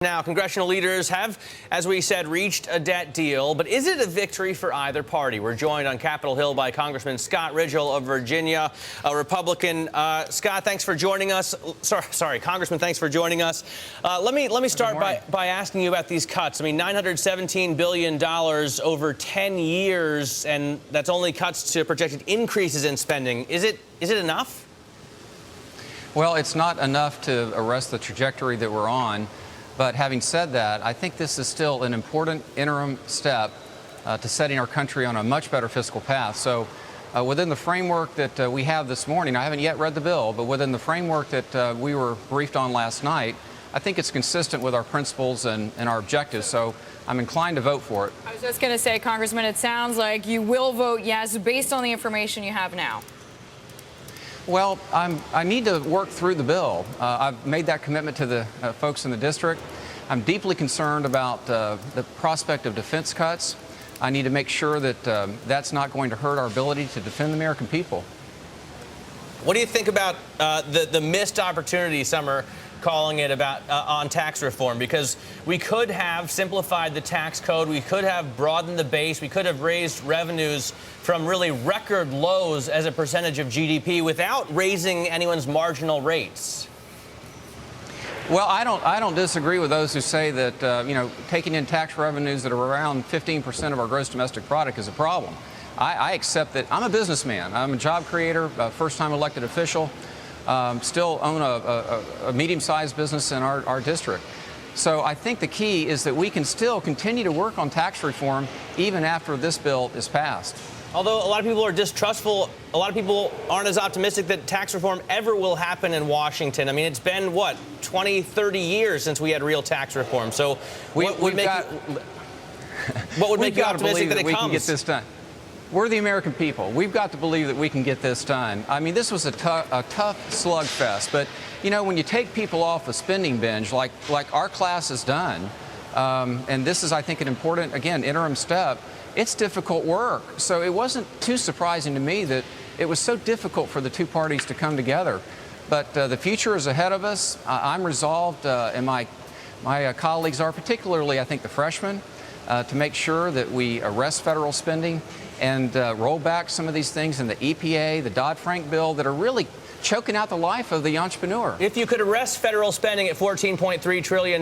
Now, congressional leaders have, as we said, reached a debt deal. But is it a victory for either party? We're joined on Capitol Hill by Congressman Scott Rigell of Virginia, a Republican. Scott, thanks for joining us. Sorry, Congressman, thanks for joining us. Let me start by asking you about these cuts. I mean, $917 billion over 10 years, and that's only cuts to projected increases in spending. Is it enough? Well, it's not enough to arrest the trajectory that we're on. But having said that, I think this is still an important interim step to setting our country on a much better fiscal path. So within the framework that we have this morning, I haven't yet read the bill, but within the framework that we were briefed on last night, I think it's consistent with our principles and our objectives. So I'm inclined to vote for it. I was just going to say, Congressman, it sounds like you will vote yes based on the information you have now. Well, I need to work through the bill. I've made that commitment to the folks in the district. I'm deeply concerned about the prospect of defense cuts. I need to make sure that that's not going to hurt our ability to defend the American people. What do you think about the missed opportunity, some are calling it, about on tax reform? Because we could have simplified the tax code, we could have broadened the base, we could have raised revenues from really record lows as a percentage of GDP without raising anyone's marginal rates. Well, I don't disagree with those who say that taking in tax revenues that are around 15% of our gross domestic product is a problem. I accept that. I'm a businessman. I'm a job creator, first-time elected official. Still own a medium-sized business in our district. So I think the key is that we can still continue to work on tax reform even after this bill is passed. Although a lot of people are distrustful, a lot of people aren't as optimistic that tax reform ever will happen in Washington. I mean, it's been, what, 20, 30 years since we had real tax reform. So what would make you optimistic that it comes? We can get this done. We're the American people. We've got to believe that we can get this done. I mean, this was a tough slugfest. But, you know, when you take people off a spending binge, like our class has done, and this is, I think, an important, again, interim step, it's difficult work. So it wasn't too surprising to me that it was so difficult for the two parties to come together. But the future is ahead of us. I'm resolved, and my colleagues are, particularly, I think, the freshmen, to make sure that we arrest federal spending and roll back some of these things in the EPA, the Dodd-Frank bill that are really choking out the life of the entrepreneur. If you could arrest federal spending at $14.3 trillion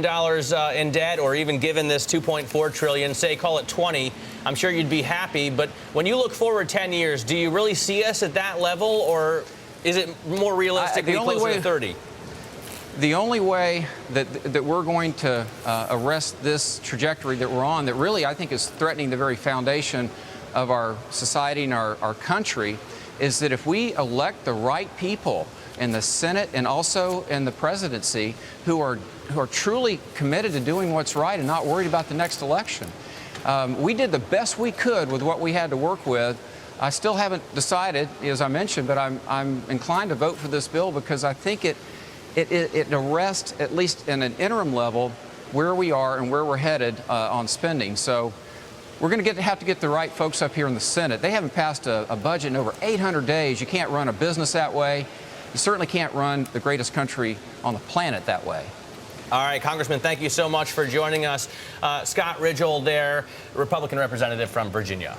in debt, or even given this $2.4 trillion, say call it 20, I'm sure you'd be happy. But when you look forward 10 years, do you really see us at that level, or is it more realistically closer to 30? The only way that we're going to arrest this trajectory that we're on, that really I think is threatening the very foundation of our society and our country, is that if we elect the right people in the Senate and also in the presidency who are truly committed to doing what's right and not worried about the next election. We did the best we could with what we had to work with. I still haven't decided, as I mentioned, but I'm inclined to vote for this bill because I think it arrests, at least in an interim level, where we are and where we're headed on spending. So we're going to have to get the right folks up here in the Senate. They haven't passed a budget in over 800 days. You can't run a business that way. You certainly can't run the greatest country on the planet that way. All right, Congressman, thank you so much for joining us. Scott Rigell there, Republican representative from Virginia.